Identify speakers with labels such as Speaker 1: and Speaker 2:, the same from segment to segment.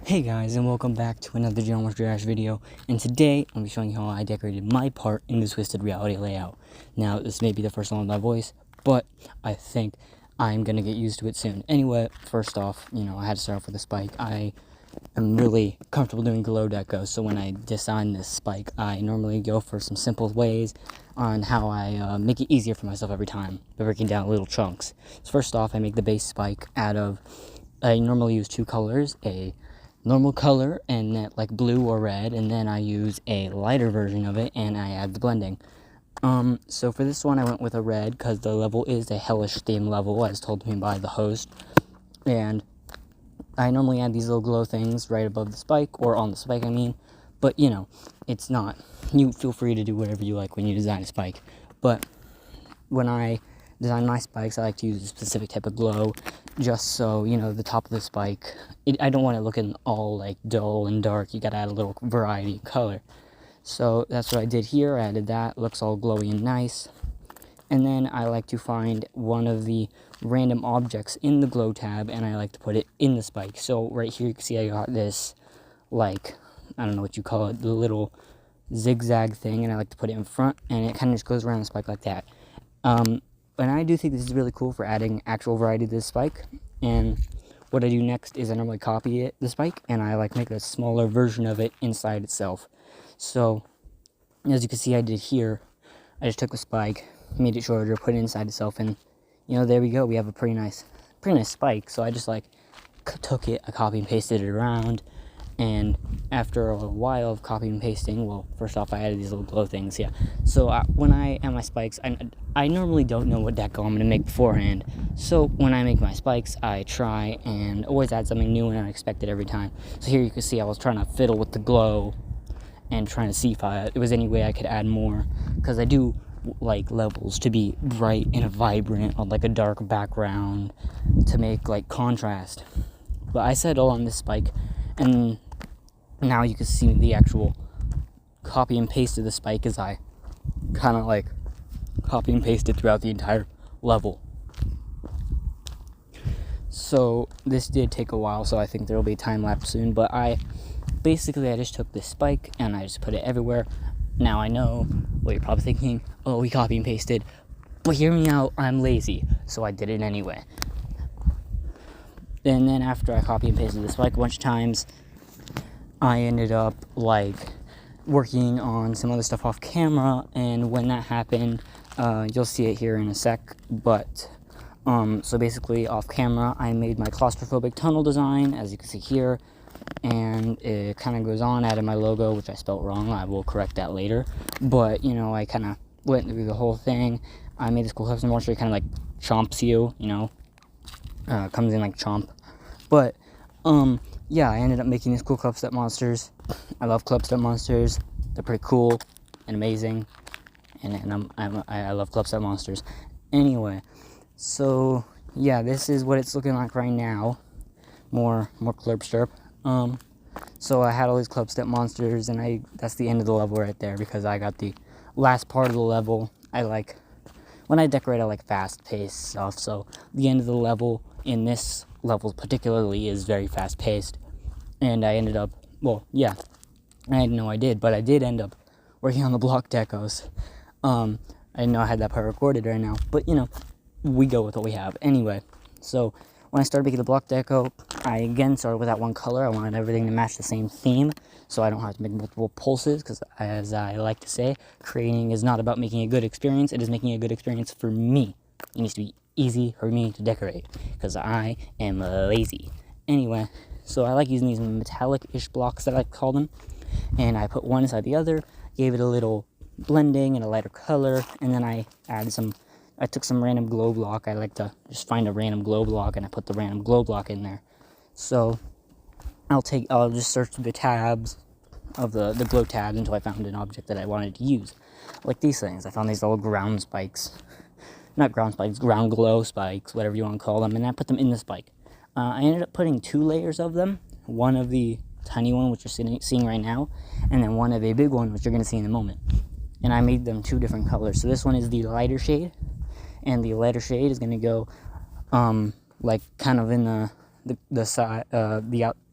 Speaker 1: Hey guys, and welcome back to another Geometry Dash video, and today I'm going to be showing you how I decorated my part in the Twisted Reality layout. Now, this may be the first one with my voice, but I think I'm going to get used to it soon. Anyway, first off, I had to start off with a spike. I am really comfortable doing glow deco, so when I design this spike, I normally go for some simple ways on how I make it easier for myself every time by breaking down little chunks. So first off, I make the base spike out of, I normally use two colors, a normal color and that like blue or red, and then I use a lighter version of it and I add the blending. So for this one I went with a red because the level is a hellish theme level as told me by the host, and I normally add these little glow things right above the spike, or on the spike I mean, but it's not, you feel free to do whatever you like when you design a spike. But when I design my spikes, I like to use a specific type of glow, just so, the top of the spike, I don't want it looking all, like, dull and dark. You gotta add a little variety of color. So that's what I did here. I added that. Looks all glowy and nice. And then I like to find one of the random objects in the glow tab, and I like to put it in the spike. So right here, you can see I got this, like, I don't know what you call it, the little zigzag thing, and I like to put it in front, and it kind of just goes around the spike like that. And I do think this is really cool for adding actual variety to this spike. And what I do next is I normally copy the spike, and I like make a smaller version of it inside itself. So as you can see I did here, I just took the spike, made it shorter, put it inside itself, and there we go. We have a pretty nice spike. So I just like took it, I copy and pasted it around. And after a while of copying and pasting, well, first off, I added these little glow things, yeah. So when I add my spikes, I normally don't know what deco I'm going to make beforehand. So when I make my spikes, I try and always add something new and unexpected every time. So here you can see I was trying to fiddle with the glow and trying to see if there was any way I could add more. Because I do like levels to be bright and vibrant on like a dark background to make like contrast. But I settled on this spike, and now you can see the actual copy and paste of the spike as I kind of like copy and paste it throughout the entire level. So this did take a while, so I think there will be a time lapse soon, but I just took this spike and I just put it everywhere. Now I know what you're probably thinking, oh, we copy and pasted, but hear me out, I'm lazy, so I did it anyway. And then after I copy and pasted the spike a bunch of times, I ended up like working on some other stuff off camera, and when that happened, you'll see it here in a sec, but so basically off camera I made my claustrophobic tunnel design, as you can see here, and it kind of goes on, added my logo, which I spelled wrong. I will correct that later, but I kind of went through the whole thing. I made this cool custom monster, it kind of like chomps you, comes in like chomp. But yeah, I ended up making these cool clubstep monsters. I love clubstep monsters. They're pretty cool and amazing, and I love clubstep monsters. Anyway, so yeah, this is what it's looking like right now. More clubstep. So I had all these clubstep monsters, and that's the end of the level right there, because I got the last part of the level. When I decorate, I like fast-paced stuff, so the end of the level in this level particularly is very fast-paced, and I ended up, well, yeah, I didn't know I did, but I did end up working on the block decos. I didn't know I had that part recorded right now, but, we go with what we have. Anyway, so when I started making the block deco, I again started with that one color. I wanted everything to match the same theme, so I don't have to make multiple pulses, because as I like to say, creating is not about making a good experience, it is making a good experience for me. It needs to be easy for me to decorate, because I am lazy. Anyway, so I like using these metallic-ish blocks, that I call them, and I put one inside the other, gave it a little blending and a lighter color, and then I took some random glow block. I like to just find a random glow block, and I put the random glow block in there. So I'll just search the tabs of the glow tabs until I found an object that I wanted to use. Like these things. I found these little ground spikes. Not ground spikes, ground glow spikes, whatever you want to call them, and I put them in the spike. I ended up putting two layers of them. One of the tiny one, which you're seeing right now, and then one of a big one, which you're going to see in a moment. And I made them two different colors. So this one is the lighter shade, and the lighter shade is going to go like kind of in the side,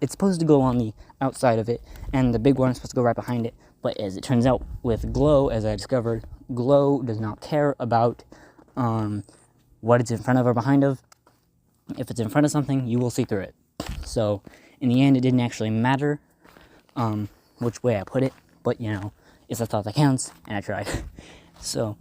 Speaker 1: it's supposed to go on the outside of it, and the big one is supposed to go right behind it. But as it turns out with glow, as I discovered, glow does not care about what it's in front of or behind of. If it's in front of something, you will see through it. So in the end, it didn't actually matter which way I put it, but you know, it's a thought that counts, and I tried. So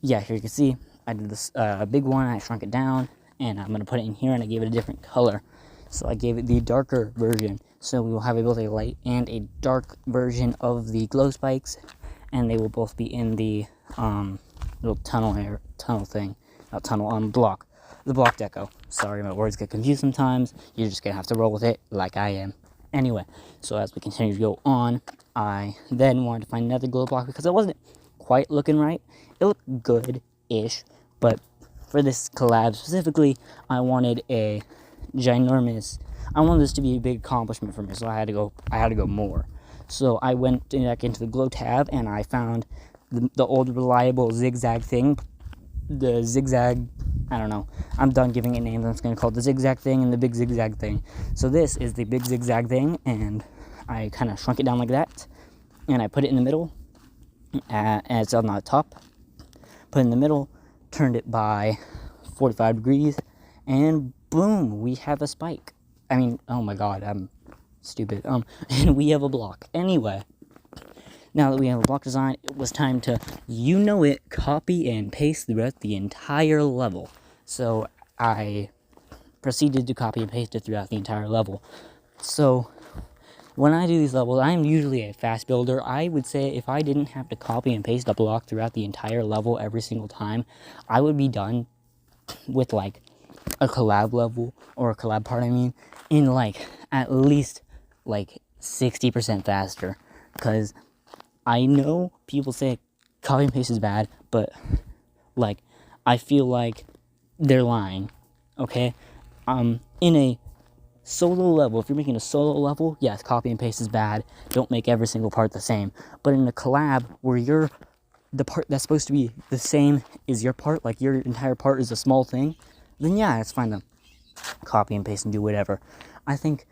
Speaker 1: yeah, here you can see I did this big one, I shrunk it down, and I'm going to put it in here, and I gave it a different color. So I gave it the darker version, so we will have both a light and a dark version of the glow spikes, and they will both be in the little block, the block deco. Sorry, my words get confused sometimes. You're just gonna have to roll with it like I am. Anyway, so as we continue to go on, I then wanted to find another glow block because it wasn't quite looking right. It looked good-ish, but for this collab specifically, I wanted a ginormous, I wanted this to be a big accomplishment for me, so I had to go more. So I went back into the glow tab, and I found the old reliable zigzag thing, the zigzag, I don't know, I'm done giving it names. I'm just going to call it the zigzag thing and the big zigzag thing. So this is the big zigzag thing, and I kind of shrunk it down like that, and I put it in the middle, and it's on the top, put it in the middle, turned it by 45 degrees, and boom, we have a spike. I mean, oh my god, I'm stupid. And we have a block. Anyway, now that we have a block design, it was time to, you know it, copy and paste throughout the entire level. So I proceeded to copy and paste it throughout the entire level. So when I do these levels, I'm usually a fast builder. I would say if I didn't have to copy and paste a block throughout the entire level every single time, I would be done with like a collab level, or a collab part, I mean, in like at least like 60% faster. Because I know people say copy and paste is bad, but like I feel like they're lying. Okay, in a solo level, if you're making a solo level, yes, copy and paste is bad. Don't make every single part the same. But in a collab where the part that's supposed to be the same is your part, like your entire part is a small thing, then yeah, it's fine to copy and paste and do whatever. I think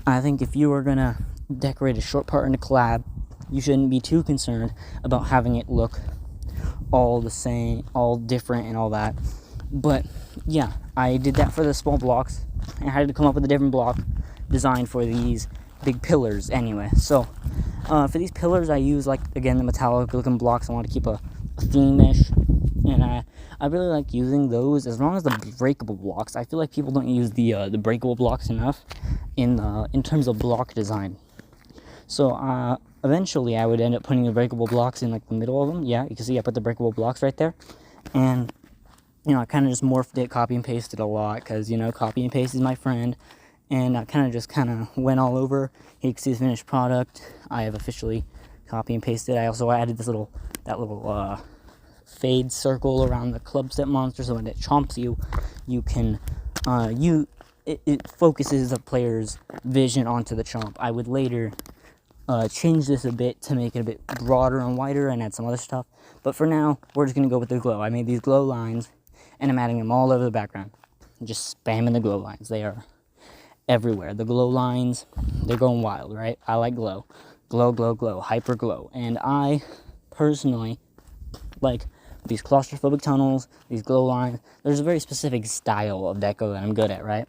Speaker 1: if you are gonna decorate a short part in a collab, you shouldn't be too concerned about having it look all the same, all different and all that. But yeah, I did that for the small blocks. I had to come up with a different block design for these big pillars anyway. So for these pillars, I use, like, again, the metallic looking blocks. I want to keep a theme-ish, and I really like using those, as long as the breakable blocks. I feel like people don't use the breakable blocks enough in terms of block design. So eventually I would end up putting the breakable blocks in like the middle of them. Yeah, you can see I put the breakable blocks right there, and you know, I kind of just morphed it, copy and pasted a lot, because, you know, copy and paste is my friend, and I kind of went all over. Here you can see the finished product. I have officially copy and pasted. I also added that little fade circle around the club step monster, so when it chomps you, you can, it focuses the player's vision onto the chomp. I would later change this a bit to make it a bit broader and wider and add some other stuff, but for now, we're just going to go with the glow. I made these glow lines, and I'm adding them all over the background. Just spamming the glow lines. They are everywhere. The glow lines, they're going wild, right? I like glow. Glow, glow, glow. Hyper glow. And I personally like these claustrophobic tunnels, these glow lines. There's a very specific style of deco that I'm good at, right?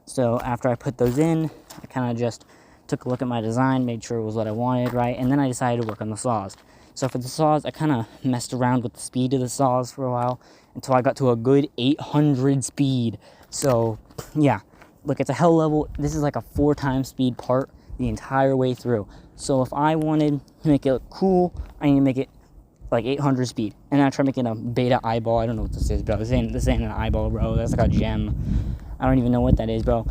Speaker 1: So after I put those in, I kind of just took a look at my design, made sure it was what I wanted, right? And then I decided to work on the saws. So for the saws, I kind of messed around with the speed of the saws for a while until I got to a good 800 speed. So yeah, look, it's a hell level. This is like a 4x speed part the entire way through. So if I wanted to make it look cool, I need to make it like 800 speed. And then I try making a beta eyeball. I don't know what this is, bro. This ain't an eyeball, bro. That's like a gem. I don't even know what that is, bro.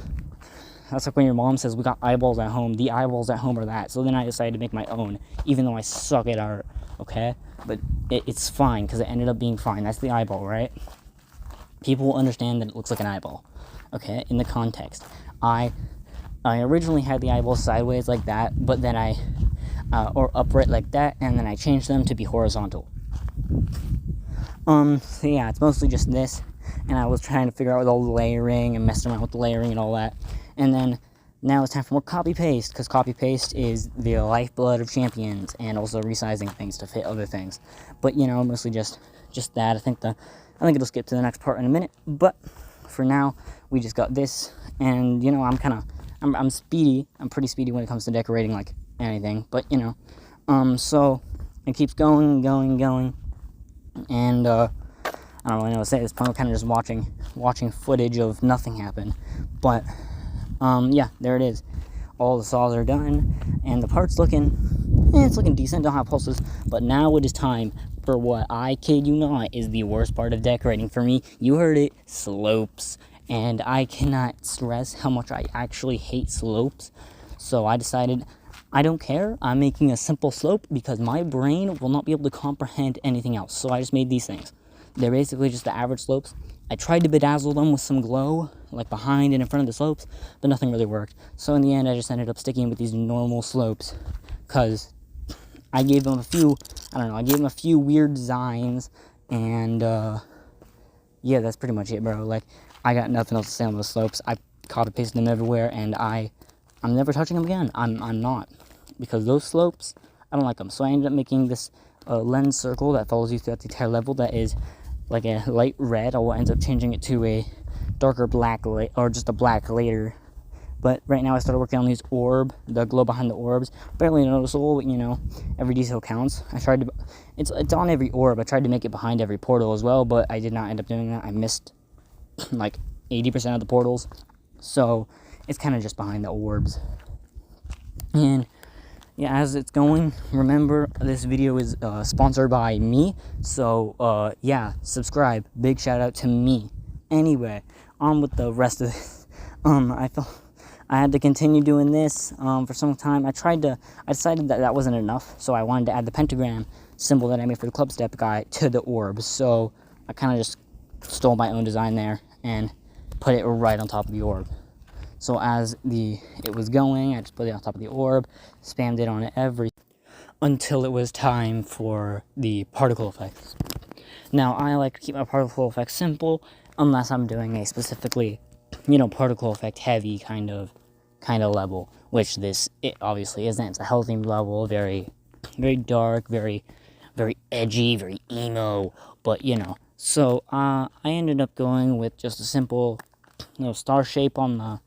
Speaker 1: That's like when your mom says, we got eyeballs at home. The eyeballs at home are that. So then I decided to make my own, even though I suck at art, okay? But it's fine, because it ended up being fine. That's the eyeball, right? People will understand that it looks like an eyeball, okay, in the context. I originally had the eyeballs sideways like that, but then or upright like that, and then I changed them to be horizontal. So yeah, it's mostly just this, and I was trying to figure out with all the layering and messing around with the layering and all that. And then now it's time for more copy-paste, because copy-paste is the lifeblood of champions, and also resizing things to fit other things. But, you know, mostly just that. I think it'll skip to the next part in a minute, but for now, we just got this, and, you know, I'm speedy. I'm pretty speedy when it comes to decorating, like, anything, but, you know, so it keeps going, and, I don't really know what to say at this point. I'm kind of just watching footage of nothing happen, but, yeah, there it is. All the saws are done, and the part's it's looking decent, don't have pulses, but now it is time for what, I kid you not, is the worst part of decorating for me. You heard it, slopes, and I cannot stress how much I actually hate slopes, so I decided, I don't care, I'm making a simple slope, because my brain will not be able to comprehend anything else, so I just made these things. They're basically just the average slopes. I tried to bedazzle them with some glow, like behind and in front of the slopes, but nothing really worked. So in the end, I just ended up sticking with these normal slopes, because I gave them I gave them a few weird designs, and, yeah, that's pretty much it, bro. Like, I got nothing else to say on those slopes. I copy-pasted them everywhere, and I'm never touching them again. I'm not, because those slopes, I don't like them. So I ended up making this lens circle that follows you throughout the entire level that is like a light red. I will end up changing it to a darker black, or just a black later. But right now I started working on these the glow behind the orbs. Barely noticeable, but, you know, every detail counts. I tried to, it's on every orb. I tried to make it behind every portal as well, but I did not end up doing that. I missed like 80% of the portals. So it's kind of just behind the orbs. And yeah, as it's going, remember, this video is sponsored by me, so yeah, subscribe. Big shout out to me. Anyway, on with the rest of this. I felt I had to continue doing this for some time. I decided that wasn't enough, so I wanted to add the pentagram symbol that I made for the club step guy to the orbs. So I kind of just stole my own design there and put it right on top of the orb. So as it was going, I just put it on top of the orb, spammed it on it until it was time for the particle effects. Now, I like to keep my particle effects simple, unless I'm doing a specifically, you know, particle effect heavy kind of level, which it obviously isn't. It's a healthy level, very, very dark, very, very edgy, very emo, but, you know. So, I ended up going with just a simple, you know, star shape on the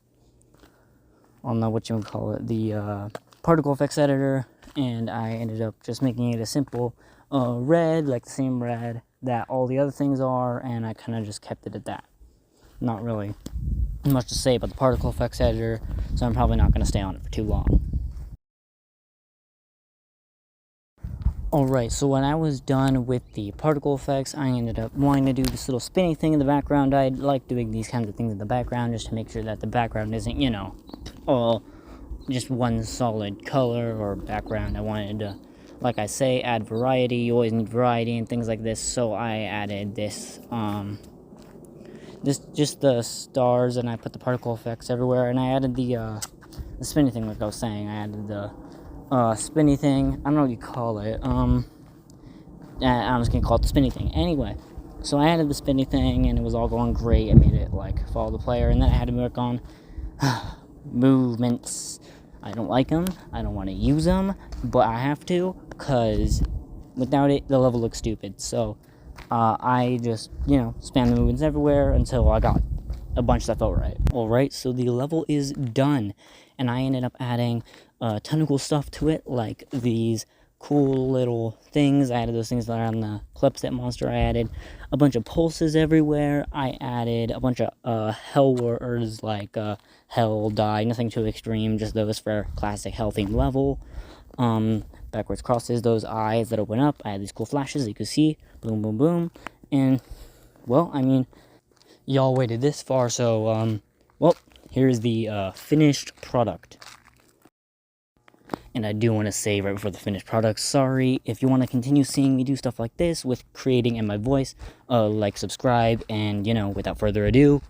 Speaker 1: the particle effects editor, and I ended up just making it a simple red, like the same red that all the other things are, and I kind of just kept it at that. Not really much to say about the particle effects editor, so I'm probably not going to stay on it for too long. Alright, so when I was done with the particle effects, I ended up wanting to do this little spinny thing in the background. I like doing these kinds of things in the background just to make sure that the background isn't, you know, all just one solid color or background. I wanted to, like I say, add variety. You always need variety and things like this, so I added this, just the stars, and I put the particle effects everywhere, and I added the spinny thing, like I was saying. I added the spinny thing. I don't know what you call it. I'm just gonna call it the spinny thing. Anyway, so I added the spinny thing, and it was all going great. I made it, like, follow the player, and then I had to work on movements. I don't like them. I don't want to use them, but I have to, because without it, the level looks stupid. So, I just, you know, spam the movements everywhere until I got a bunch that felt right. Alright, so the level is done, and I ended up adding a ton of cool stuff to it, like these cool little things. I added those things that are on the Clubstep monster. I added a bunch of pulses everywhere. I added a bunch of hell words, like hell, die, nothing too extreme, just those for classic hell themed level. Backwards crosses, those eyes that open up. I had these cool flashes that you could see, boom, boom, boom, and, well, I mean, y'all waited this far, so, well, here's the finished product. And I do want to say right before the finished product, sorry, if you want to continue seeing me do stuff like this with creating in my voice, like, subscribe, and, you know, without further ado,